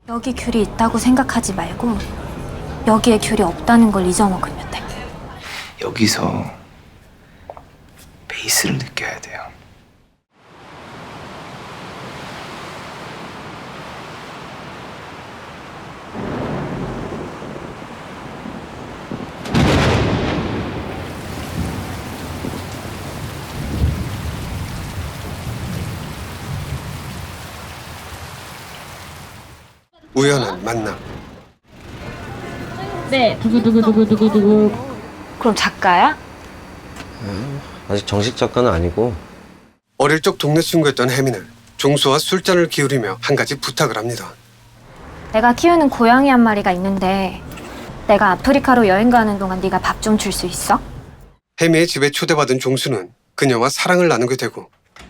여기 귤이 있다고 생각하지 말고 여기에 귤이 없다는 걸 잊어먹으면 돼. 여기서 베이스를 느껴야 돼요. 우연한 만남. 네, 두구두구두구두구두구. 그럼 작가야? 아직 정식 작가는 아니고. 어릴 적 동네 친구였던 혜민은 종수와 술잔을 기울이며 한 가지 부탁을 합니다. 내가 키우는 고양이 한 마리가 있는데 내가 아프리카로 여행 가는 동안 네가 밥 좀 줄 수 있어? 혜미의 집에 초대받은 종수는 그녀와 사랑을 나누게 되고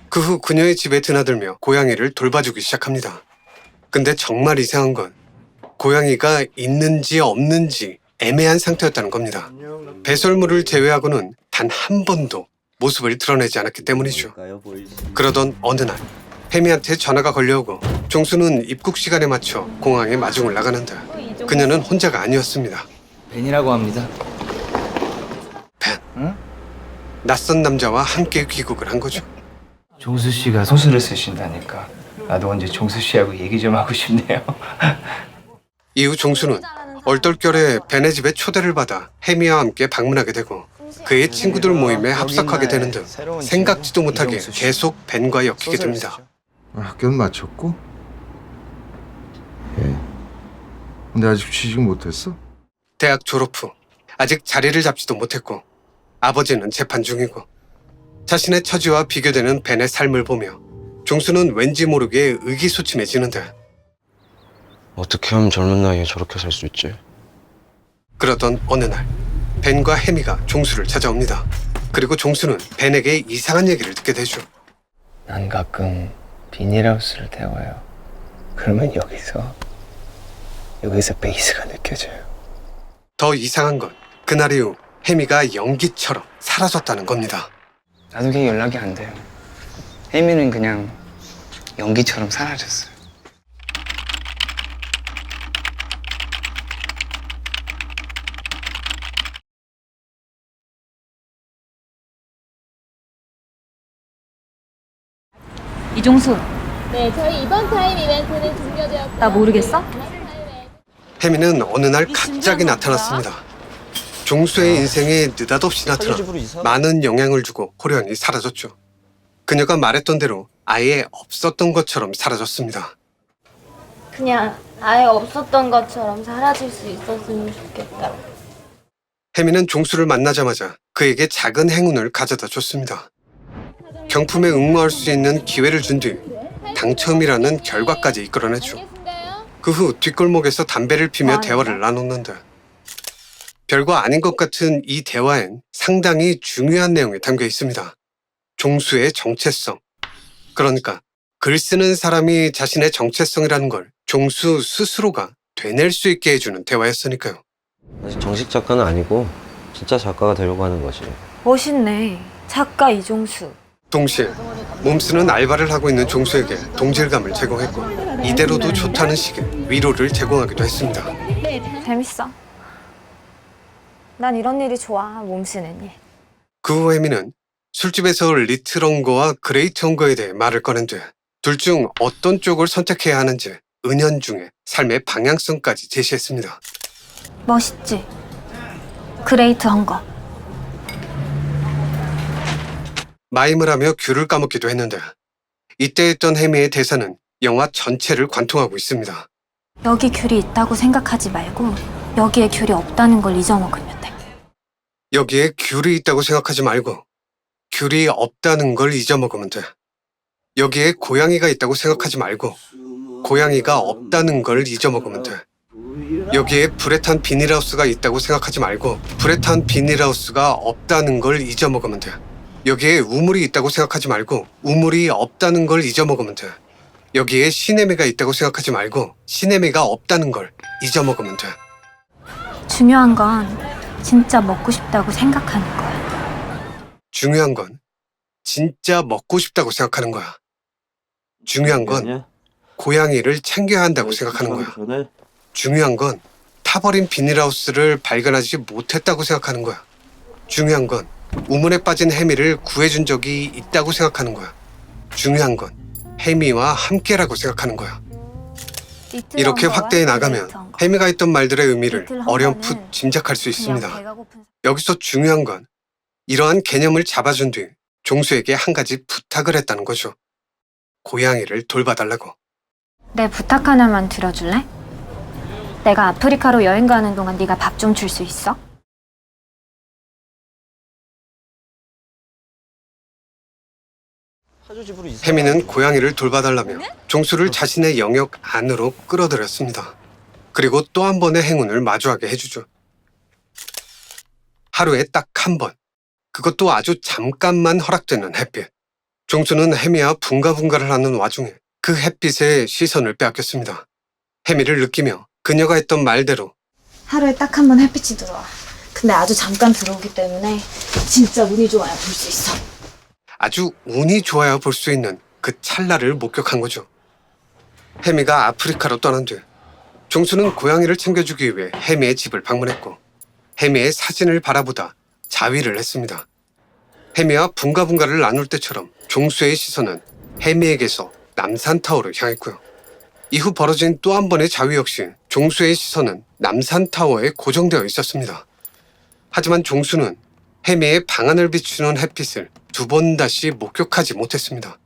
그 후 그녀의 집에 드나들며 고양이를 돌봐주기 시작합니다. 근데 정말 이상한 건 고양이가 있는지 없는지 애매한 상태였다는 겁니다. 배설물을 제외하고는 단 한 번도 모습을 드러내지 않았기 때문이죠. 그러던 어느 날 혜미한테 전화가 걸려오고 종수는 입국 시간에 맞춰 공항에 마중을 나가는데 그녀는 혼자가 아니었습니다. 벤이라고 합니다. 벤. 응? 낯선 남자와 함께 귀국을 한 거죠. 종수 씨가 소설을 쓰신다니까 나도 언제 종수 씨하고 얘기 좀 하고 싶네요. 이후 종수는 얼떨결에 벤의 집에 초대를 받아 혜미와 함께 방문하게 되고 그의 친구들 모임에 합석하게 되는 등 생각지도 못하게 계속 벤과 엮이게 됩니다. 학교는 마쳤고? 예. 근데 아직 취직 못했어? 대학 졸업 후 아직 자리를 잡지도 못했고 아버지는 재판 중이고 자신의 처지와 비교되는 벤의 삶을 보며 종수는 왠지 모르게 의기소침해지는데 어떻게 하면 젊은 나이에 저렇게 살 수 있지? 그러던 어느 날 벤과 혜미가 종수를 찾아옵니다. 그리고 종수는 벤에게 이상한 얘기를 듣게 되죠. 난 가끔 비닐하우스를 태워요. 그러면 여기서 베이스가 느껴져요. 더 이상한 건 그날 이후 혜미가 연기처럼 사라졌다는 겁니다. 나도 걔 연락이 안 돼요. 혜미는 그냥 연기처럼 사라졌어요. 이종수, 네, 저희 이번 타임 이벤트는 종료되었고요. 나 모르겠어? 혜미는 어느 날 갑자기 나타났습니다. 종수의 인생에 느닷없이 나타나 많은 영향을 주고 호련히 사라졌죠. 그녀가 말했던 대로 아예 없었던 것처럼 사라졌습니다. 그냥 아예 없었던 것처럼 사라질 수 있었으면 좋겠다. 혜미는 종수를 만나자마자 그에게 작은 행운을 가져다 줬습니다. 경품에 응모할 수 있는 기회를 준 뒤 당첨이라는 결과까지 이끌어냈죠. 그 후 뒷골목에서 담배를 피며 대화를 나눴는데 별거 아닌 것 같은 이 대화엔 상당히 중요한 내용이 담겨 있습니다. 종수의 정체성. 그러니까 글 쓰는 사람이 자신의 정체성이라는 걸 종수 스스로가 되낼 수 있게 해주는 대화였으니까요. 아직 정식 작가는 아니고 진짜 작가가 되려고 하는 거지. 멋있네. 작가 이종수. 동시에 몸쓰는 알바를 하고 있는 종수에게 동질감을 제공했고 이대로도 좋다는 식의 위로를 제공하기도 했습니다. 재밌어. 난 이런 일이 좋아, 몸 쓰는 일. 그 후 혜미는 술집에서 리틀 헝거와 그레이트 헝거에 대해 말을 꺼낸 뒤 둘 중 어떤 쪽을 선택해야 하는지 은연중에 삶의 방향성까지 제시했습니다. 멋있지? 그레이트 헝거. 마임을 하며 귤을 까먹기도 했는데 이때 했던 혜미의 대사는 영화 전체를 관통하고 있습니다. 여기 귤이 있다고 생각하지 말고 여기에 귤이 없다는 걸 잊어먹으면 돼. 여기에 귤이 있다고 생각하지 말고 귤이 없다는 걸 잊어먹으면 돼. 여기에 고양이가 있다고 생각하지 말고 고양이가 없다는 걸 잊어먹으면 돼. 여기에 불에 탄 비닐하우스가 있다고 생각하지 말고 불에 탄 비닐하우스가 없다는 걸 잊어먹으면 돼. 여기에 우물이 있다고 생각하지 말고 우물이 없다는 걸 잊어먹으면 돼. 여기에 시네미가 있다고 생각하지 말고 시네미가 없다는 걸 잊어먹으면 돼. 중요한 건 진짜 먹고 싶다고 생각하는 거야. 중요한 건 진짜 먹고 싶다고 생각하는 거야. 중요한 건 고양이를 챙겨야 한다고 생각하는 거야. 중요한 건 타버린 비닐하우스를 발견하지 못했다고 생각하는 거야. 중요한 건 우물에 빠진 혜미를 구해준 적이 있다고 생각하는 거야. 중요한 건 혜미와 함께라고 생각하는 거야. 이렇게 확대해 나가면 혜미가 했던 말들의 의미를 어렴풋 짐작할 수 있습니다. 여기서 중요한 건 이러한 개념을 잡아준 뒤 종수에게 한 가지 부탁을 했다는 거죠. 고양이를 돌봐달라고. 내 부탁 하나만 들어줄래? 내가 아프리카로 여행 가는 동안 네가 밥 좀 줄 수 있어? 혜미는 고양이를 돌봐달라며 종수를 자신의 영역 안으로 끌어들였습니다. 그리고 또 한 번의 행운을 마주하게 해주죠. 하루에 딱 한 번, 그것도 아주 잠깐만 허락되는 햇빛. 종수는 혜미와 붕가붕가를 하는 와중에 그 햇빛에 시선을 빼앗겼습니다. 혜미를 느끼며 그녀가 했던 말대로 하루에 딱 한 번 햇빛이 들어와. 근데 아주 잠깐 들어오기 때문에 진짜 운이 좋아야 볼 수 있어. 아주 운이 좋아야 볼 수 있는 그 찰나를 목격한 거죠. 혜미가 아프리카로 떠난 뒤 종수는 고양이를 챙겨주기 위해 혜미의 집을 방문했고 혜미의 사진을 바라보다 자위를 했습니다. 혜미와 붕가붕가를 나눌 때처럼 종수의 시선은 혜미에게서 남산타워로 향했고요. 이후 벌어진 또 한 번의 자위 역시 종수의 시선은 남산타워에 고정되어 있었습니다. 하지만 종수는 혜미의 방안을 비추는 햇빛을 두 번 다시 목격하지 못했습니다.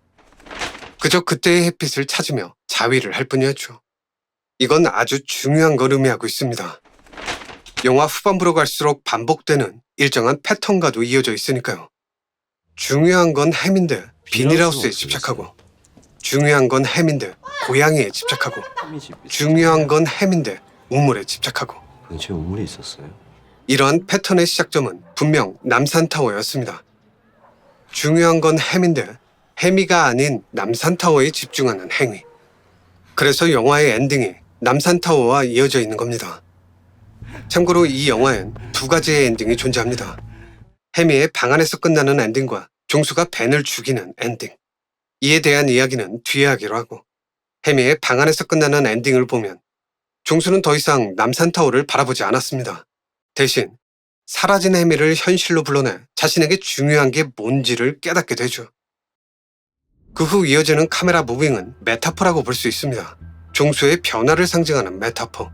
그저 그때의 햇빛을 찾으며 자위를 할 뿐이었죠. 이건 아주 중요한 걸 의미하고 있습니다. 영화 후반부로 갈수록 반복되는 일정한 패턴과도 이어져 있으니까요. 중요한 건 햄인데 비닐하우스에 집착하고, 중요한 건 햄인데 고양이에 집착하고, 중요한 건 햄인데 우물에 집착하고. 근처에 우물이 있었어요? 이러한 패턴의 시작점은 분명 남산타워였습니다. 중요한 건 햄인데 혜미가 아닌 남산타워에 집중하는 행위. 그래서 영화의 엔딩이 남산타워와 이어져 있는 겁니다. 참고로 이 영화엔 두 가지의 엔딩이 존재합니다. 혜미의 방 안에서 끝나는 엔딩과 종수가 벤을 죽이는 엔딩. 이에 대한 이야기는 뒤에 하기로 하고, 혜미의 방 안에서 끝나는 엔딩을 보면 종수는 더 이상 남산타워를 바라보지 않았습니다. 대신 사라진 혜미를 현실로 불러내 자신에게 중요한 게 뭔지를 깨닫게 되죠. 그 후 이어지는 카메라 무빙은 메타포라고 볼 수 있습니다. 종수의 변화를 상징하는 메타포.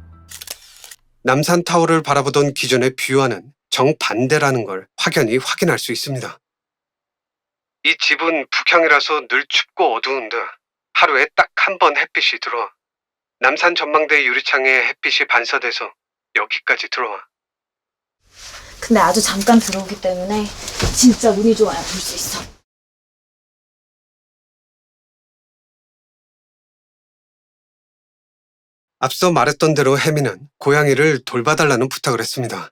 남산타워를 바라보던 기존의 뷰와는 정반대라는 걸 확연히 확인할 수 있습니다. 이 집은 북향이라서 늘 춥고 어두운데 하루에 딱 한 번 햇빛이 들어와. 남산 전망대 유리창에 햇빛이 반사돼서 여기까지 들어와. 근데 아주 잠깐 들어오기 때문에 진짜 운이 좋아야 볼 수 있어. 앞서 말했던 대로 혜미는 고양이를 돌봐달라는 부탁을 했습니다.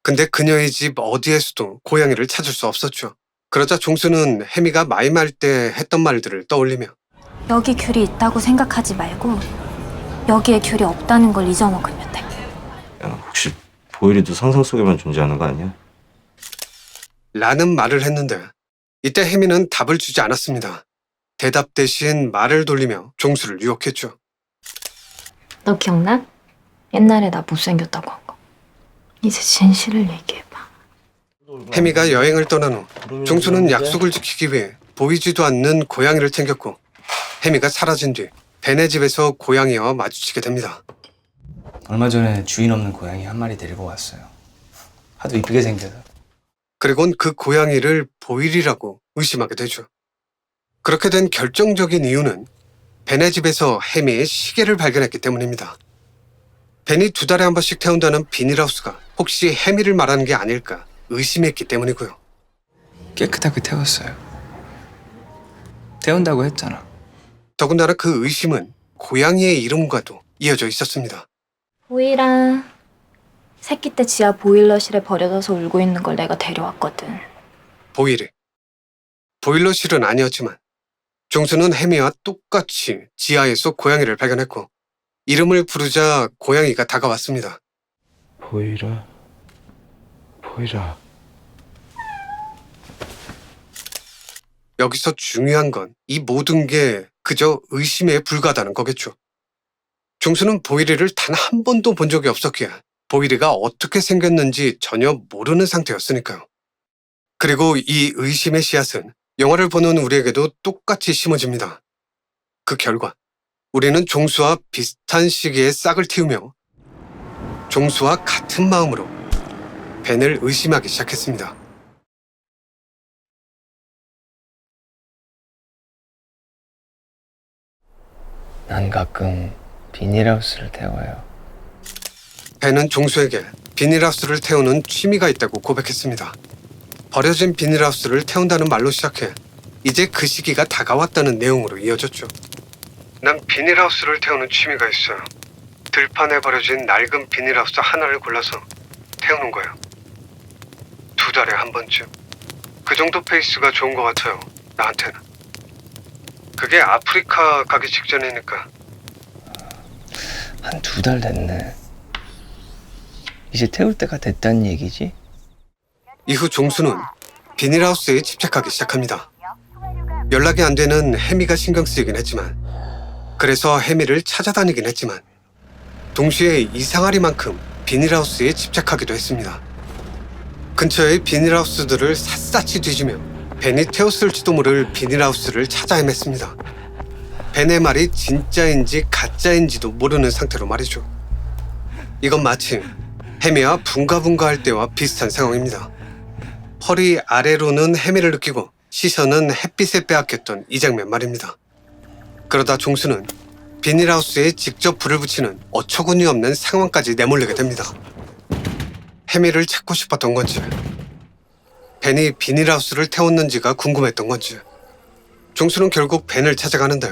근데 그녀의 집 어디에서도 고양이를 찾을 수 없었죠. 그러자 종수는 혜미가 마임할 때 했던 말들을 떠올리며 여기 귤이 있다고 생각하지 말고 여기에 귤이 없다는 걸 잊어먹으면 돼. 야, 혹시 보일이도 상상 속에만 존재하는 거 아니야? 라는 말을 했는데 이때 혜미는 답을 주지 않았습니다. 대답 대신 말을 돌리며 종수를 유혹했죠. 너 기억나? 옛날에 나 못생겼다고 한 거. 이제 진실을 얘기해봐. 혜미가 여행을 떠난 후 종수는 약속을 지키기 위해 보이지도 않는 고양이를 챙겼고, 혜미가 사라진 뒤 벤의 집에서 고양이와 마주치게 됩니다. 얼마 전에 주인 없는 고양이 한 마리 데리고 왔어요. 하도 이쁘게 생겨서. 그리곤 그 고양이를 보일이라고 의심하게 되죠. 그렇게 된 결정적인 이유는 벤의 집에서 혜미의 시계를 발견했기 때문입니다. 벤이 2달에 한 번씩 태운다는 비닐하우스가 혹시 혜미를 말하는 게 아닐까 의심했기 때문이고요. 깨끗하게 태웠어요. 태운다고 했잖아. 더군다나 그 의심은 고양이의 이름과도 이어져 있었습니다. 보일아, 새끼 때 지하 보일러실에 버려져서 울고 있는 걸 내가 데려왔거든. 보일이. 보일러실은 아니었지만 종수는 혜미와 똑같이 지하에서 고양이를 발견했고, 이름을 부르자 고양이가 다가왔습니다. 보일아, 보일아. 여기서 중요한 건 이 모든 게 그저 의심에 불과하다는 거겠죠. 종수는 보이리를 단 한 번도 본 적이 없었기에 보이리가 어떻게 생겼는지 전혀 모르는 상태였으니까요. 그리고 이 의심의 씨앗은 영화를 보는 우리에게도 똑같이 심어집니다. 그 결과 우리는 종수와 비슷한 시기에 싹을 틔우며 종수와 같은 마음으로 벤을 의심하기 시작했습니다. 난 가끔 비닐하우스를 태워요. 벤은 종수에게 비닐하우스를 태우는 취미가 있다고 고백했습니다. 버려진 비닐하우스를 태운다는 말로 시작해 이제 그 시기가 다가왔다는 내용으로 이어졌죠. 난 비닐하우스를 태우는 취미가 있어요. 들판에 버려진 낡은 비닐하우스 하나를 골라서 태우는 거예요. 2달에 한 번쯤. 그 정도 페이스가 좋은 것 같아요, 나한테는. 그게 아프리카 가기 직전이니까. 한 2달 됐네. 이제 태울 때가 됐다는 얘기지? 이후 종수는 비닐하우스에 집착하기 시작합니다. 연락이 안 되는 혜미가 신경 쓰이긴 했지만, 그래서 혜미를 찾아다니긴 했지만, 동시에 이상하리만큼 비닐하우스에 집착하기도 했습니다. 근처의 비닐하우스들을 샅샅이 뒤지며 벤이 태웠을지도 모를 비닐하우스를 찾아 헤맸습니다. 벤의 말이 진짜인지 가짜인지도 모르는 상태로 말이죠. 이건 마치 혜미와 붕가붕가할 때와 비슷한 상황입니다. 허리 아래로는 혜미를 느끼고 시선은 햇빛에 빼앗겼던 이 장면 말입니다. 그러다 종수는 비닐하우스에 직접 불을 붙이는 어처구니 없는 상황까지 내몰리게 됩니다. 혜미를 찾고 싶었던 건지, 벤이 비닐하우스를 태웠는지가 궁금했던 건지, 종수는 결국 벤을 찾아가는데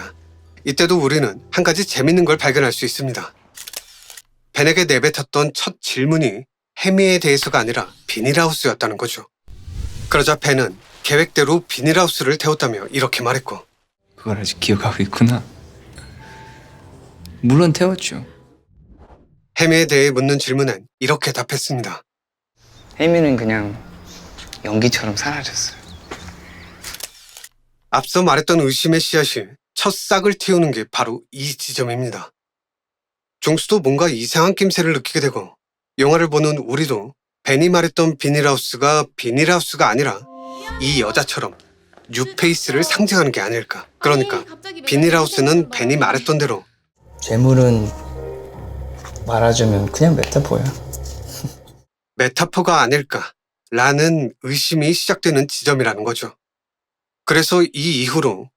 이때도 우리는 한 가지 재밌는 걸 발견할 수 있습니다. 벤에게 내뱉었던 첫 질문이 혜미에 대해서가 아니라 비닐하우스였다는 거죠. 그러자 벤은 계획대로 비닐하우스를 태웠다며 이렇게 말했고, 그걸 아직 기억하고 있구나. 물론 태웠죠. 혜미에 대해 묻는 질문엔 이렇게 답했습니다. 혜미는 그냥 연기처럼 사라졌어요. 앞서 말했던 의심의 씨앗이 첫 싹을 틔우는 게 바로 이 지점입니다. 종수도 뭔가 이상한 낌새를 느끼게 되고, 영화를 보는 우리도 벤이 말했던 비닐하우스가 비닐하우스가 아니라 이 여자처럼 뉴페이스를 상징하는 게 아닐까. 그러니까 비닐하우스는 벤이 말했던 대로 재물은 말하자면 그냥 메타포야. 메타포가 아닐까라는 의심이 시작되는 지점이라는 거죠. 그래서 이 이후로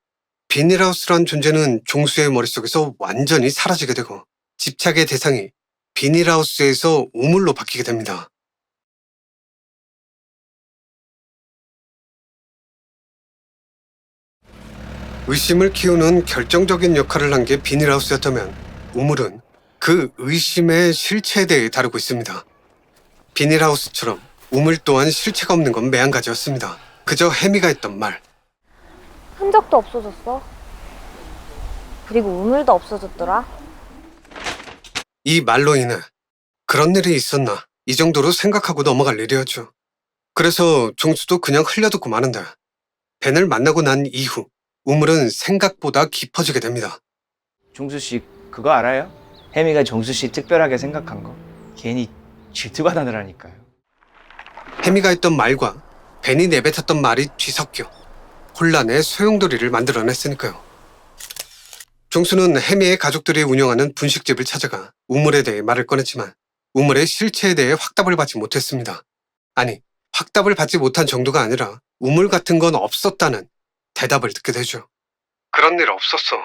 비닐하우스란 존재는 종수의 머릿속에서 완전히 사라지게 되고 집착의 대상이 비닐하우스에서 우물로 바뀌게 됩니다. 의심을 키우는 결정적인 역할을 한 게 비닐하우스였다면 우물은 그 의심의 실체에 대해 다루고 있습니다. 비닐하우스처럼 우물 또한 실체가 없는 건 매한가지였습니다. 그저 혜미가 했던 말. 흔적도 없어졌어. 그리고 우물도 없어졌더라. 이 말로 인해 그런 일이 있었나 이 정도로 생각하고 넘어갈 일이었죠. 그래서 종수도 그냥 흘려듣고 마는데 벤을 만나고 난 이후 우물은 생각보다 깊어지게 됩니다. 종수 씨 그거 알아요? 혜미가 종수 씨 특별하게 생각한 거. 괜히 질투가 나더라니까요. 혜미가 했던 말과 벤이 내뱉었던 말이 뒤섞여 혼란의 소용돌이를 만들어냈으니까요. 종수는 혜미의 가족들이 운영하는 분식집을 찾아가 우물에 대해 말을 꺼냈지만 우물의 실체에 대해 확답을 받지 못했습니다. 아니, 확답을 받지 못한 정도가 아니라 우물 같은 건 없었다는 대답을 듣게 되죠. 그런 일 없었어.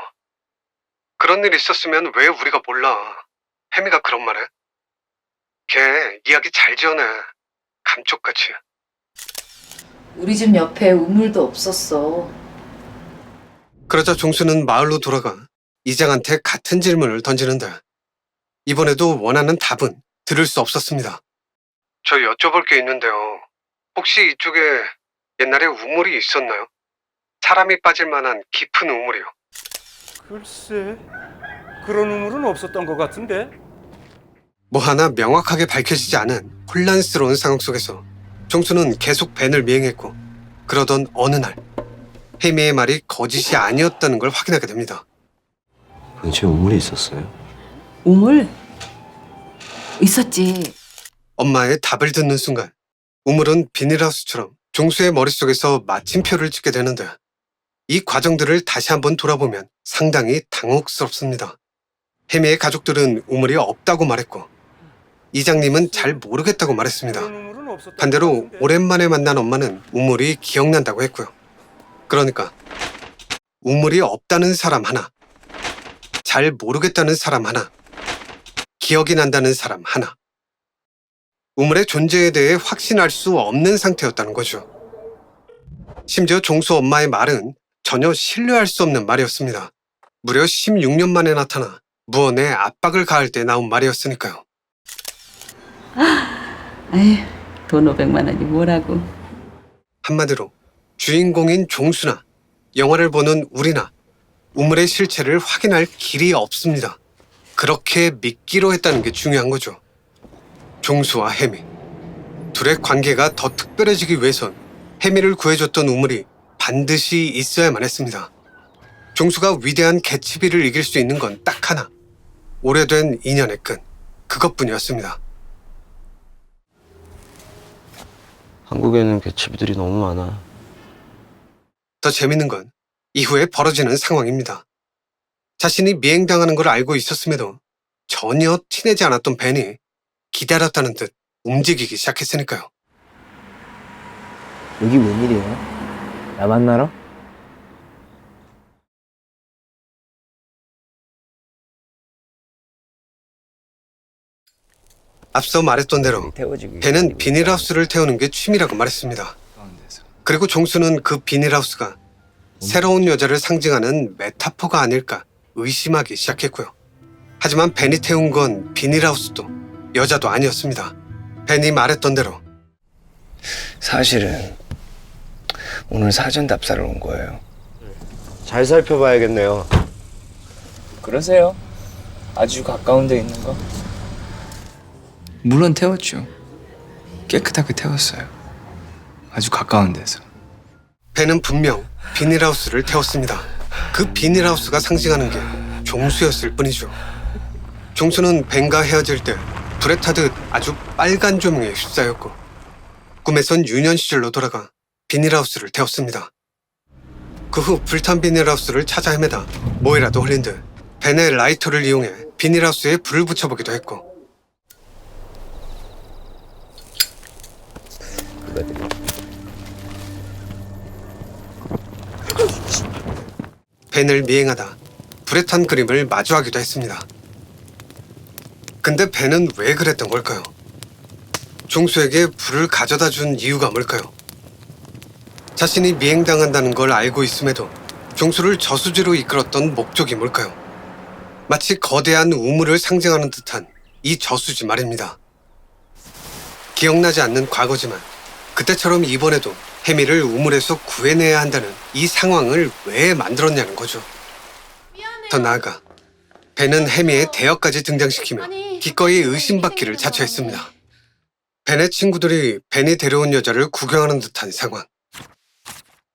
그런 일 있었으면 왜 우리가 몰라. 혜미가 그런 말해. 걔 이야기 잘 지어내. 감쪽같이. 우리 집 옆에 우물도 없었어. 그러자 종수는 마을로 돌아가 이장한테 같은 질문을 던지는데 이번에도 원하는 답은 들을 수 없었습니다. 저 여쭤볼 게 있는데요. 혹시 이쪽에 옛날에 우물이 있었나요? 사람이 빠질 만한 깊은 우물이요. 글쎄, 그런 우물은 없었던 것 같은데? 뭐 하나 명확하게 밝혀지지 않은 혼란스러운 상황 속에서 종수는 계속 벤을 미행했고 그러던 어느 날 혜미의 말이 거짓이 아니었다는 걸 확인하게 됩니다. 근처에 우물이 있었어요? 우물? 있었지. 엄마의 답을 듣는 순간 우물은 비닐하우스처럼 종수의 머릿속에서 마침표를 찍게 되는데 이 과정들을 다시 한번 돌아보면 상당히 당혹스럽습니다. 혜미의 가족들은 우물이 없다고 말했고 이장님은 잘 모르겠다고 말했습니다. 그런 우물은 없었던 반대로 것 같은데. 오랜만에 만난 엄마는 우물이 기억난다고 했고요. 그러니까 우물이 없다는 사람 하나, 잘 모르겠다는 사람 하나, 기억이 난다는 사람 하나. 우물의 존재에 대해 확신할 수 없는 상태였다는 거죠. 심지어 종수 엄마의 말은 전혀 신뢰할 수 없는 말이었습니다. 무려 16년 만에 나타나 무언에 압박을 가할 때 나온 말이었으니까요. 에휴, 돈 500만 원이 뭐라고. 한마디로 주인공인 종수나 영화를 보는 우리나 우물의 실체를 확인할 길이 없습니다. 그렇게 믿기로 했다는 게 중요한 거죠. 종수와 혜미. 둘의 관계가 더 특별해지기 위해선 혜미를 구해줬던 우물이 반드시 있어야만 했습니다. 종수가 위대한 개츠비를 이길 수 있는 건 딱 하나. 오래된 인연의 끈. 그것뿐이었습니다. 한국에는 개츠비들이 너무 많아. 더 재밌는 건 이후에 벌어지는 상황입니다. 자신이 미행당하는 걸 알고 있었음에도 전혀 티내지 않았던 벤이 기다렸다는 듯 움직이기 시작했으니까요. 여기 웬일이에요? 나 만나러? 앞서 말했던 대로 태워지기. 벤은 비닐하우스를 태우는 게 취미라고 말했습니다. 그리고 종수는 그 비닐하우스가 새로운 여자를 상징하는 메타포가 아닐까 의심하기 시작했고요. 하지만 벤이 태운 건 비닐하우스도 여자도 아니었습니다. 벤이 말했던 대로 사실은 오늘 사전 답사를 온 거예요. 잘 살펴봐야겠네요. 그러세요. 아주 가까운 데 있는 거. 물론 태웠죠. 깨끗하게 태웠어요. 아주 가까운 데서. 벤은 분명 비닐하우스를 태웠습니다. 그 비닐하우스가 상징하는 게 종수였을 뿐이죠. 종수는 벤과 헤어질 때 불에 타듯 아주 빨간 조명에 휩싸였고 꿈에선 유년 시절로 돌아가 비닐하우스를 태웠습니다. 그 후 불탄 비닐하우스를 찾아 헤매다 뭐이라도 흘린 듯 벤의 라이터를 이용해 비닐하우스에 불을 붙여보기도 했고 벤을 미행하다 불에 탄 그림을 마주하기도 했습니다. 근데 벤은 왜 그랬던 걸까요? 종수에게 불을 가져다 준 이유가 뭘까요? 자신이 미행당한다는 걸 알고 있음에도 종수를 저수지로 이끌었던 목적이 뭘까요? 마치 거대한 우물을 상징하는 듯한 이 저수지 말입니다. 기억나지 않는 과거지만 그때처럼 이번에도 혜미를 우물에서 구해내야 한다는 이 상황을 왜 만들었냐는 거죠. 더 나아가 벤은 혜미의 대역까지 등장시키며 기꺼이 의심받기를 자처했습니다. 벤의 친구들이 벤이 데려온 여자를 구경하는 듯한 상황.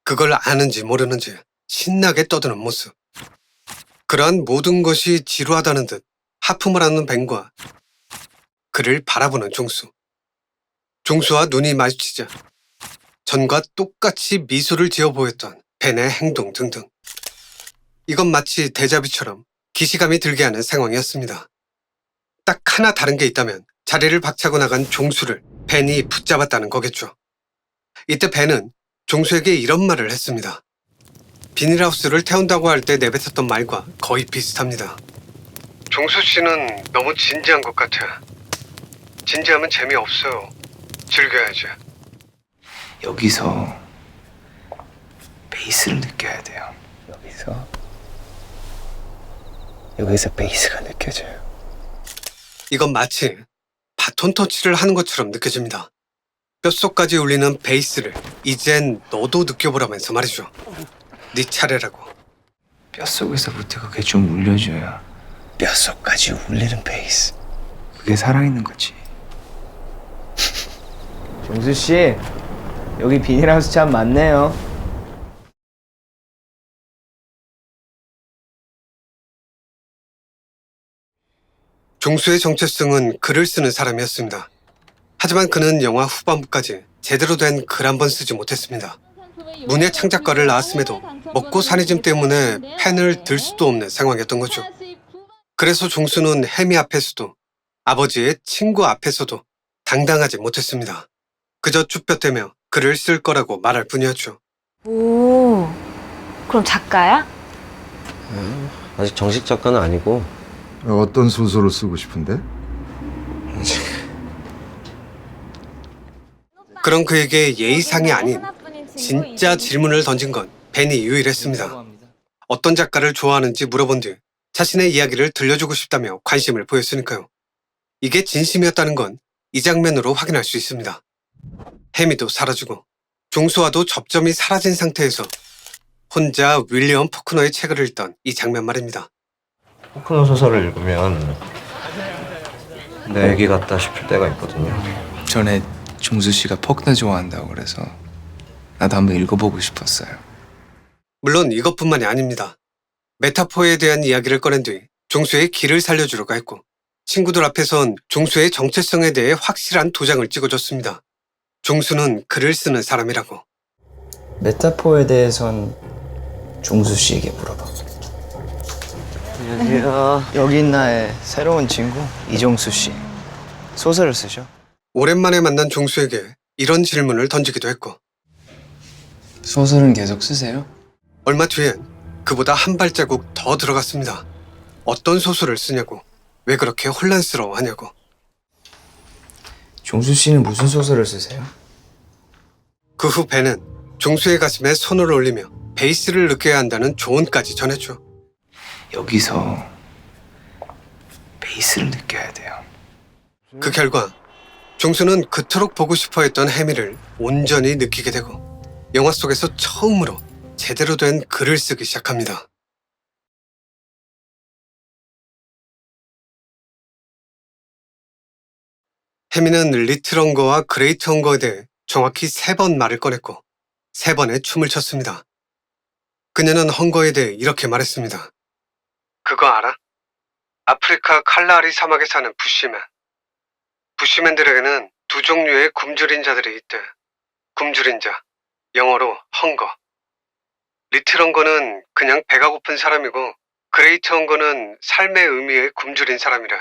그걸 아는지 모르는지 신나게 떠드는 모습. 그러한 모든 것이 지루하다는 듯 하품을 하는 벤과 그를 바라보는 종수. 종수와 눈이 마주치자 전과 똑같이 미소를 지어 보였던 벤의 행동 등등. 이건 마치 데자뷰처럼 기시감이 들게 하는 상황이었습니다. 딱 하나 다른 게 있다면 자리를 박차고 나간 종수를 벤이 붙잡았다는 거겠죠. 이때 벤은 종수에게 이런 말을 했습니다. 비닐하우스를 태운다고 할 때 내뱉었던 말과 거의 비슷합니다. 종수 씨는 너무 진지한 것 같아. 진지하면 재미없어요. 즐겨야지. 여기서 베이스를 느껴야 돼요. 여기서 베이스가 느껴져요. 이건 마치 바톤 터치를 하는 것처럼 느껴집니다. 뼛속까지 울리는 베이스를 이젠 너도 느껴보라면서 말이죠. 네 차례라고. 뼛속에서부터 그게 좀 울려줘야 뼛속까지 울리는 베이스. 그게 살아있는 거지. 종수 씨, 여기 비닐하우스 참 많네요. 종수의 정체성은 글을 쓰는 사람이었습니다. 하지만 그는 영화 후반부까지 제대로 된 글 한 번 쓰지 못했습니다. 문예 창작과를 나왔음에도 먹고 사니즘 때문에 펜을 들 수도 없는 상황이었던 거죠. 그래서 종수는 혜미 앞에서도 아버지의 친구 앞에서도 당당하지 못했습니다. 그저 쭈뼛대며 글을 쓸 거라고 말할 뿐이었죠. 오, 그럼 작가야? 아직 정식 작가는 아니고 어떤 소설을 쓰고 싶은데? 그런 그에게 예의상이 아닌 진짜 질문을 던진 건 벤이 유일했습니다. 어떤 작가를 좋아하는지 물어본 뒤 자신의 이야기를 들려주고 싶다며 관심을 보였으니까요. 이게 진심이었다는 건 이 장면으로 확인할 수 있습니다. 혜미도 사라지고 종수와도 접점이 사라진 상태에서 혼자 윌리엄 포크너의 책을 읽던 이 장면 말입니다. 포크너 소설을 읽으면 내 얘기 같다 싶을 때가 있거든요. 전에 종수 씨가 포크너 좋아한다고 그래서 나도 한번 읽어보고 싶었어요. 물론 이것뿐만이 아닙니다. 메타포에 대한 이야기를 꺼낸 뒤 종수의 길을 살려주려고 했고 친구들 앞에선 종수의 정체성에 대해 확실한 도장을 찍어줬습니다. 종수는 글을 쓰는 사람이라고. 메타포에 대해선 종수 씨에게 물어봐. 안녕하세요. 여기 나의 새로운 친구 이종수 씨. 소설을 쓰죠. 오랜만에 만난 종수에게 이런 질문을 던지기도 했고 소설은 계속 쓰세요? 얼마 뒤엔 그보다 한 발자국 더 들어갔습니다. 어떤 소설을 쓰냐고, 왜 그렇게 혼란스러워하냐고. 종수 씨는 무슨 소설을 쓰세요? 그 후 벤은 종수의 가슴에 손을 올리며 베이스를 느껴야 한다는 조언까지 전했죠. 여기서 베이스를 느껴야 돼요. 그 결과 종수는 그토록 보고 싶어 했던 혜미를 온전히 느끼게 되고 영화 속에서 처음으로 제대로 된 글을 쓰기 시작합니다. 혜미는 리틀 헝거와 그레이트 헝거에 대해 정확히 3번 말을 꺼냈고 3번의 춤을 췄습니다. 그녀는 헝거에 대해 이렇게 말했습니다. 그거 알아? 아프리카 칼라리 사막에 사는 부시맨. 부시맨들에게는 두 종류의 굶주린 자들이 있대. 굶주린 자, 영어로 헝거. 리틀 헝거는 그냥 배가 고픈 사람이고 그레이트 헝거는 삶의 의미에 굶주린 사람이라.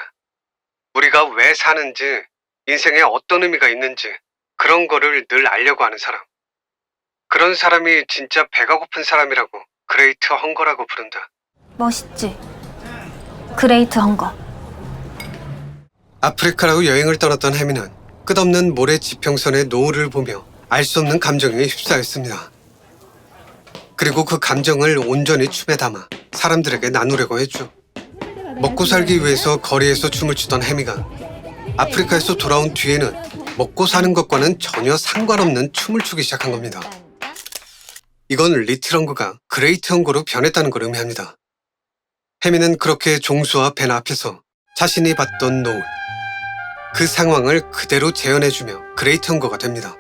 우리가 왜 사는지, 인생에 어떤 의미가 있는지 그런 거를 늘 알려고 하는 사람. 그런 사람이 진짜 배가 고픈 사람이라고 그레이트 헝거라고 부른다. 멋있지? 그레이트 헝거. 아프리카로 여행을 떠났던 혜미는 끝없는 모래 지평선의 노을을 보며 알 수 없는 감정에 휩싸였습니다. 그리고 그 감정을 온전히 춤에 담아 사람들에게 나누려고 했죠. 먹고 살기 위해서 거리에서 춤을 추던 혜미가 아프리카에서 돌아온 뒤에는 먹고 사는 것과는 전혀 상관없는 춤을 추기 시작한 겁니다. 이건 리틀 헝거가 그레이트 헝거로 변했다는 걸 의미합니다. 혜미는 그렇게 종수와 벤 앞에서 자신이 봤던 노을, 그 상황을 그대로 재현해주며 그레이트 헝거가 됩니다.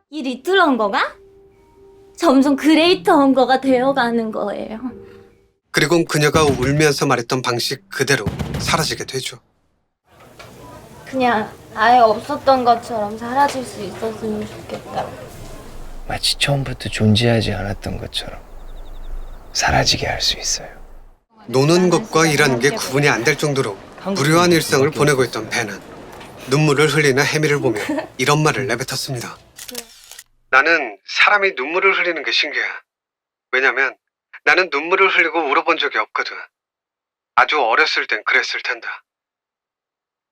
이 리틀 헝거가 점점 그레이트 헝거가 되어가는 거예요. 그리고 그녀가 울면서 말했던 방식 그대로 사라지게 되죠. 그냥 아예 없었던 것처럼 사라질 수 있었으면 좋겠다. 마치 처음부터 존재하지 않았던 것처럼 사라지게 할 수 있어요. 노는 것과 일하는 게 구분이 안 될 정도로 무료한 일상을 보내고 있던 벤은 눈물을 흘리는 혜미를 보며 이런 말을 내뱉었습니다. 나는 사람이 눈물을 흘리는 게 신기해. 왜냐면 나는 눈물을 흘리고 울어본 적이 없거든. 아주 어렸을 땐 그랬을 텐데.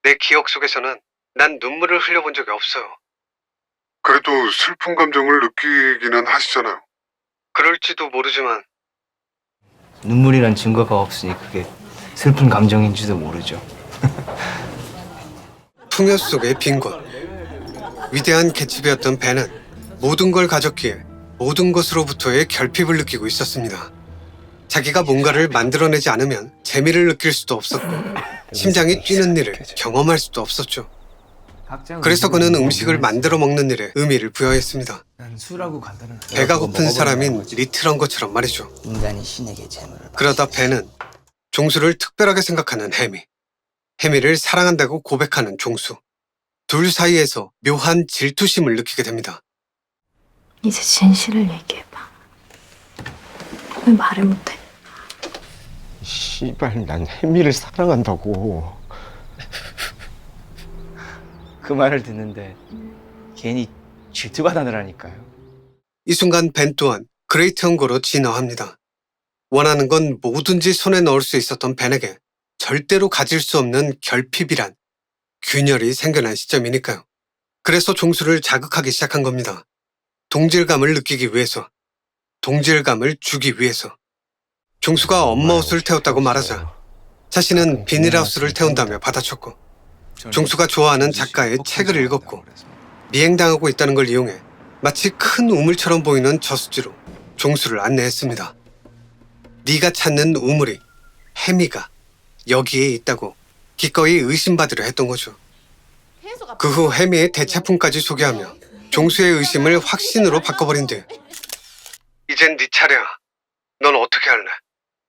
내 기억 속에서는 난 눈물을 흘려본 적이 없어요. 그래도 슬픈 감정을 느끼기는 하시잖아요. 그럴지도 모르지만 눈물이란 증거가 없으니 그게 슬픈 감정인지도 모르죠. 풍요 속의 빈 곳. 위대한 개츠비였던 벤은 모든 걸 가졌기에 모든 것으로부터의 결핍을 느끼고 있었습니다. 자기가 뭔가를 만들어내지 않으면 재미를 느낄 수도 없었고 심장이 뛰는 일을 경험할 수도 없었죠. 그래서 그는 음식을 만들어 먹는 일에 의미를 부여했습니다. 난 술하고 간단한 배가 고픈 사람인 리틀 헝거처럼 말이죠. 인간이 신에게 재물을 그러다 벤은 종수를 특별하게 생각하는 혜미, 혜미를 사랑한다고 고백하는 종수. 둘 사이에서 묘한 질투심을 느끼게 됩니다. 이제 진실을 얘기해봐. 왜 말을 못해? 씨발, 난 혜미를 사랑한다고. 그 말을 듣는데 괜히 질투가 나더라니까요. 이 순간 벤 또한 그레이트 헝거로 진화합니다. 원하는 건 뭐든지 손에 넣을 수 있었던 벤에게 절대로 가질 수 없는 결핍이란 균열이 생겨난 시점이니까요. 그래서 종수를 자극하기 시작한 겁니다. 동질감을 느끼기 위해서, 동질감을 주기 위해서. 종수가 엄마 옷을 태웠다고 말하자 자신은 비닐하우스를 태운다며 받아쳤고, 종수가 좋아하는 작가의 책을 읽었고, 미행당하고 있다는 걸 이용해 마치 큰 우물처럼 보이는 저수지로 종수를 안내했습니다. 네가 찾는 우물이, 혜미가 여기에 있다고 기꺼이 의심받으려 했던 거죠. 그 후 혜미의 대차품까지 소개하며 종수의 의심을 확신으로 바꿔버린 뒤 이젠 네 차례야. 넌 어떻게 할래?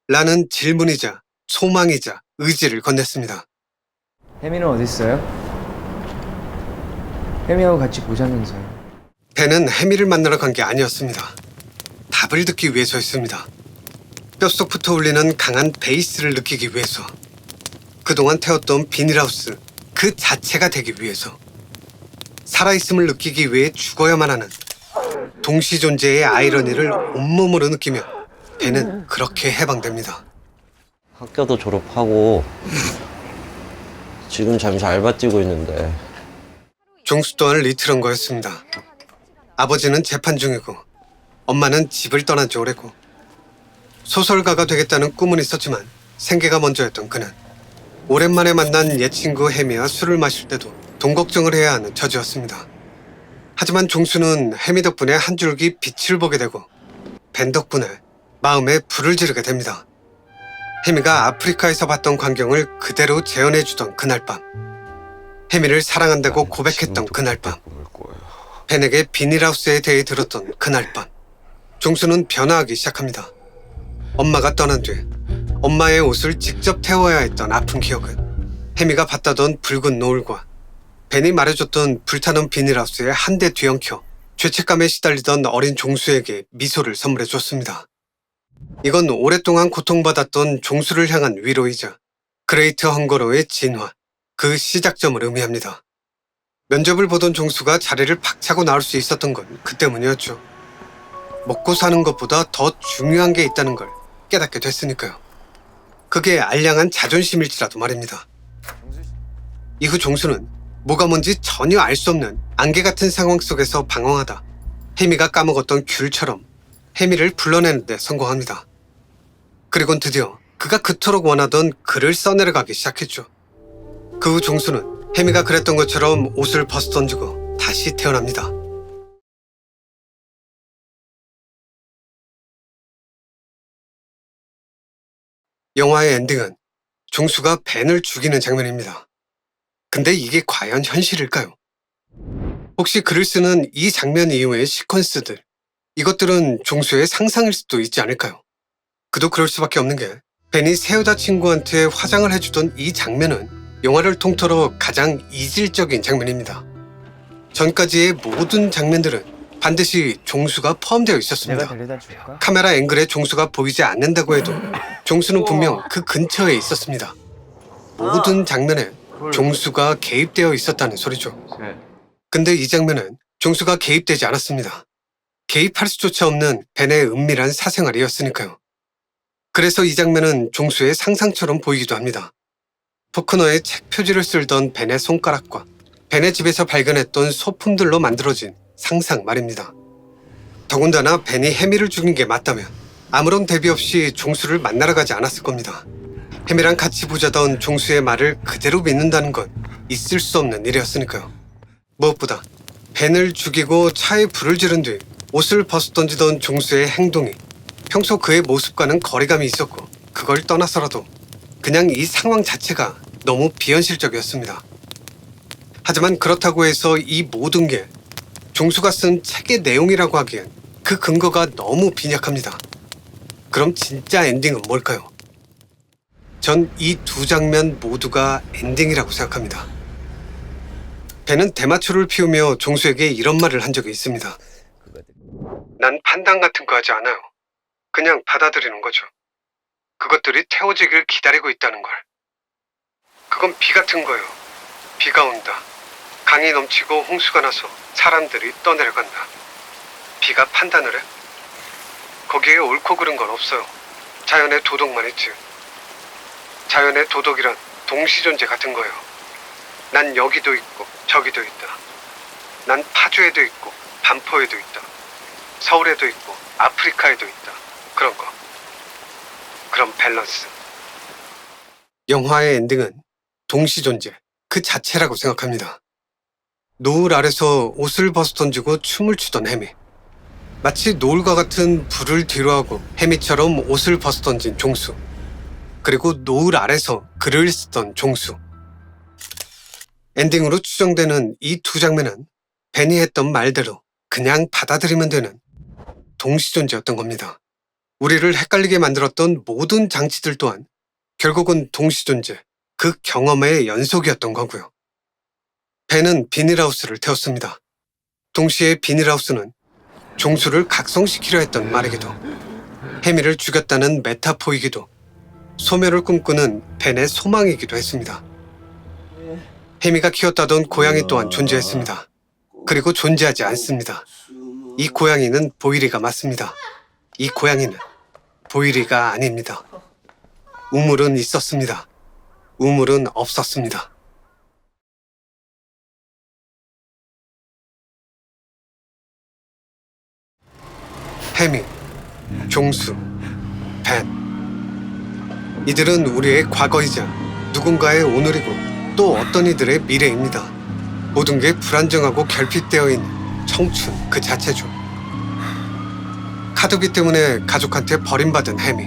라는 질문이자 소망이자 의지를 건넸습니다. 혜미는 어디 있어요? 혜미하고 같이 보자면서요. 벤은 혜미를 만나러 간 게 아니었습니다. 답을 듣기 위해서였습니다. 뼛속부터 울리는 강한 베이스를 느끼기 위해서, 그동안 태웠던 비닐하우스 그 자체가 되기 위해서, 살아있음을 느끼기 위해 죽어야만 하는 동시존재의 아이러니를 온몸으로 느끼며 벤은 그렇게 해방됩니다. 학교도 졸업하고 지금 잠시 알바 뛰고 있는데 종수 또한 리트런거였습니다. 아버지는 재판 중이고 엄마는 집을 떠난 지 오래고, 소설가가 되겠다는 꿈은 있었지만 생계가 먼저였던 그는 오랜만에 만난 옛 친구 혜미와 술을 마실 때도 돈 걱정을 해야 하는 처지였습니다. 하지만 종수는 혜미 덕분에 한 줄기 빛을 보게 되고 벤 덕분에 마음에 불을 지르게 됩니다. 혜미가 아프리카에서 봤던 광경을 그대로 재현해주던 그날 밤, 혜미를 사랑한다고 고백했던 그날 밤, 벤에게 비닐하우스에 대해 들었던 그날 밤, 종수는 변화하기 시작합니다. 엄마가 떠난 뒤 엄마의 옷을 직접 태워야 했던 아픈 기억은 혜미가 받다던 붉은 노을과 벤이 말해줬던 불타는 비닐하우스에 한 대 뒤엉켜 죄책감에 시달리던 어린 종수에게 미소를 선물해줬습니다. 이건 오랫동안 고통받았던 종수를 향한 위로이자 그레이트 헝거로의 진화, 그 시작점을 의미합니다. 면접을 보던 종수가 자리를 박차고 나올 수 있었던 건 그 때문이었죠. 먹고 사는 것보다 더 중요한 게 있다는 걸 깨닫게 됐으니까요. 그게 알량한 자존심일지라도 말입니다. 이후 종수는 뭐가 뭔지 전혀 알 수 없는 안개 같은 상황 속에서 방황하다 혜미가 까먹었던 귤처럼 혜미를 불러내는 데 성공합니다. 그리곤 드디어 그가 그토록 원하던 글을 써내려가기 시작했죠. 그 후 종수는 혜미가 그랬던 것처럼 옷을 벗어던지고 다시 태어납니다. 영화의 엔딩은 종수가 벤을 죽이는 장면입니다. 근데 이게 과연 현실일까요? 혹시 글을 쓰는 이 장면 이후의 시퀀스들, 이것들은 종수의 상상일 수도 있지 않을까요? 그도 그럴 수밖에 없는 게 벤이 세우다 친구한테 화장을 해주던 이 장면은 영화를 통틀어 가장 이질적인 장면입니다. 전까지의 모든 장면들은 반드시 종수가 포함되어 있었습니다. 내가 데려다 줄까? 카메라 앵글에 종수가 보이지 않는다고 해도 종수는 분명 그 근처에 있었습니다. 모든 장면에 종수가 개입되어 있었다는 소리죠. 근데 이 장면은 종수가 개입되지 않았습니다. 개입할 수조차 없는 벤의 은밀한 사생활이었으니까요. 그래서 이 장면은 종수의 상상처럼 보이기도 합니다. 포크너의 책 표지를 쓸던 벤의 손가락과 벤의 집에서 발견했던 소품들로 만들어진 상상 말입니다. 더군다나 벤이 혜미를 죽인 게 맞다면 아무런 대비 없이 종수를 만나러 가지 않았을 겁니다. 혜미랑 같이 보자던 종수의 말을 그대로 믿는다는 건 있을 수 없는 일이었으니까요. 무엇보다 벤을 죽이고 차에 불을 지른 뒤 옷을 벗어던지던 종수의 행동이 평소 그의 모습과는 거리감이 있었고, 그걸 떠나서라도 그냥 이 상황 자체가 너무 비현실적이었습니다. 하지만 그렇다고 해서 이 모든 게 종수가 쓴 책의 내용이라고 하기엔 그 근거가 너무 빈약합니다. 그럼 진짜 엔딩은 뭘까요? 전 이 두 장면 모두가 엔딩이라고 생각합니다. 벤은 대마초를 피우며 종수에게 이런 말을 한 적이 있습니다. 난 판단 같은 거 하지 않아요. 그냥 받아들이는 거죠. 그것들이 태워지길 기다리고 있다는 걸. 그건 비 같은 거예요. 비가 온다. 강이 넘치고 홍수가 나서 사람들이 떠내려간다. 비가 판단을 해? 거기에 옳고 그른 건 없어요. 자연의 도덕만 있지. 자연의 도덕이란 동시존재 같은 거예요. 난 여기도 있고 저기도 있다. 난 파주에도 있고 반포에도 있다. 서울에도 있고 아프리카에도 있다. 그런 거. 그런 밸런스. 영화의 엔딩은 동시존재 그 자체라고 생각합니다. 노을 아래서 옷을 벗어 던지고 춤을 추던 해미. 마치 노을과 같은 불을 뒤로하고 해미처럼 옷을 벗어 던진 종수. 그리고 노을 아래서 글을 쓰던 종수. 엔딩으로 추정되는 이 두 장면은 벤이 했던 말대로 그냥 받아들이면 되는 동시존재였던 겁니다. 우리를 헷갈리게 만들었던 모든 장치들 또한 결국은 동시존재, 그 경험의 연속이었던 거고요. 벤은 비닐하우스를 태웠습니다. 동시에 비닐하우스는 종수를 각성시키려 했던 말이기도, 해미를 죽였다는 메타포이기도, 소멸을 꿈꾸는 벤의 소망이기도 했습니다. 해미가 키웠다던 고양이 또한 존재했습니다. 그리고 존재하지 않습니다. 이 고양이는 보이리가 맞습니다. 이 고양이는 보이리가 아닙니다. 우물은 있었습니다. 우물은 없었습니다. 해미, 종수, 벤. 이들은 우리의 과거이자 누군가의 오늘이고 또 어떤 이들의 미래입니다. 모든 게 불안정하고 결핍되어 있는 청춘 그 자체죠. 카드비 때문에 가족한테 버림받은 해미.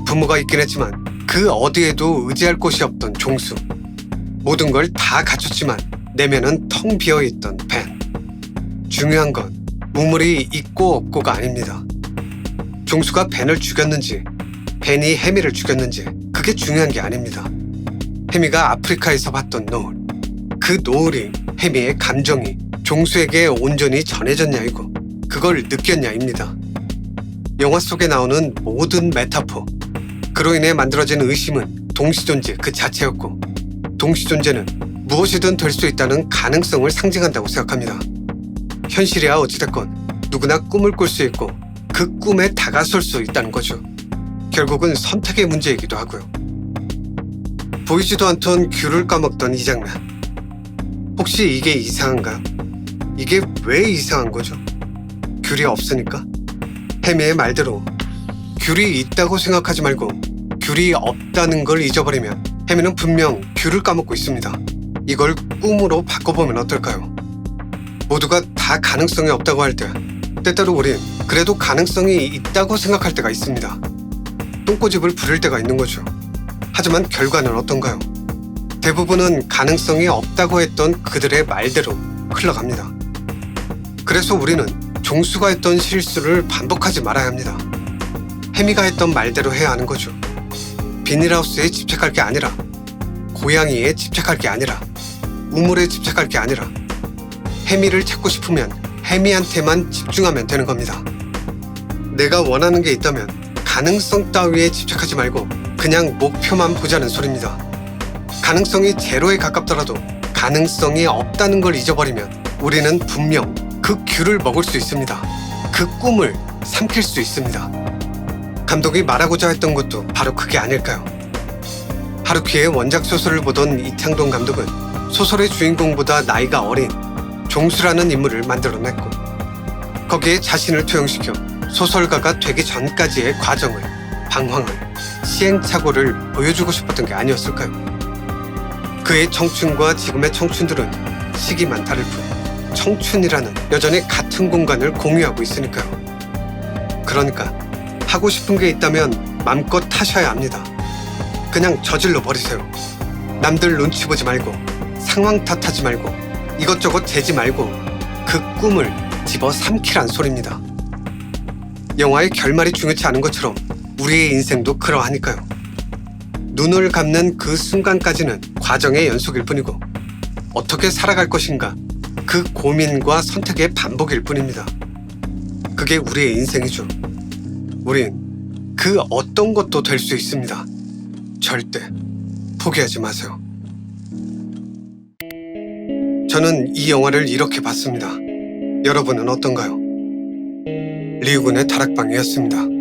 부모가 있긴 했지만 그 어디에도 의지할 곳이 없던 종수. 모든 걸 다 갖췄지만 내면은 텅 비어있던 벤. 중요한 건 우물이 있고 없고가 아닙니다. 종수가 벤을 죽였는지 벤이 해미를 죽였는지 그게 중요한 게 아닙니다. 해미가 아프리카에서 봤던 노을, 그 노을이 해미의 감정이 종수에게 온전히 전해졌냐이고 그걸 느꼈냐입니다. 영화 속에 나오는 모든 메타포, 그로 인해 만들어진 의심은 동시존재 그 자체였고, 동시존재는 무엇이든 될 수 있다는 가능성을 상징한다고 생각합니다. 현실이야 어찌됐건 누구나 꿈을 꿀 수 있고 그 꿈에 다가설 수 있다는 거죠. 결국은 선택의 문제이기도 하고요. 보이지도 않던 귤을 까먹던 이 장면. 혹시 이게 이상한가요? 이게 왜 이상한 거죠? 귤이 없으니까? 해미의 말대로 귤이 있다고 생각하지 말고 귤이 없다는 걸 잊어버리면 해미는 분명 귤을 까먹고 있습니다. 이걸 꿈으로 바꿔보면 어떨까요? 모두가 다 가능성이 없다고 할 때 때때로 우린 그래도 가능성이 있다고 생각할 때가 있습니다. 똥꼬집을 부릴 때가 있는 거죠. 하지만 결과는 어떤가요? 대부분은 가능성이 없다고 했던 그들의 말대로 흘러갑니다. 그래서 우리는 종수가 했던 실수를 반복하지 말아야 합니다. 해미가 했던 말대로 해야 하는 거죠. 비닐하우스에 집착할 게 아니라, 고양이에 집착할 게 아니라, 우물에 집착할 게 아니라, 해미를 찾고 싶으면 해미한테만 집중하면 되는 겁니다. 내가 원하는 게 있다면 가능성 따위에 집착하지 말고 그냥 목표만 보자는 소리입니다. 가능성이 제로에 가깝더라도 가능성이 없다는 걸 잊어버리면 우리는 분명 그 귤을 먹을 수 있습니다. 그 꿈을 삼킬 수 있습니다. 감독이 말하고자 했던 것도 바로 그게 아닐까요? 하루키의 원작 소설을 보던 이창동 감독은 소설의 주인공보다 나이가 어린 종수라는 인물을 만들어냈고, 거기에 자신을 투영시켜 소설가가 되기 전까지의 과정을, 방황을, 시행착오를 보여주고 싶었던 게 아니었을까요? 그의 청춘과 지금의 청춘들은 시기만 다를 뿐 청춘이라는 여전히 같은 공간을 공유하고 있으니까요. 그러니까 하고 싶은 게 있다면 맘껏 하셔야 합니다. 그냥 저질러 버리세요. 남들 눈치 보지 말고, 상황 탓하지 말고, 이것저것 재지 말고 그 꿈을 집어 삼키란 소리입니다. 영화의 결말이 중요치 않은 것처럼 우리의 인생도 그러하니까요. 눈을 감는 그 순간까지는 과정의 연속일 뿐이고 어떻게 살아갈 것인가 그 고민과 선택의 반복일 뿐입니다. 그게 우리의 인생이죠. 우린 그 어떤 것도 될 수 있습니다. 절대 포기하지 마세요. 저는 이 영화를 이렇게 봤습니다. 여러분은 어떤가요? 리우군의 다락방이었습니다.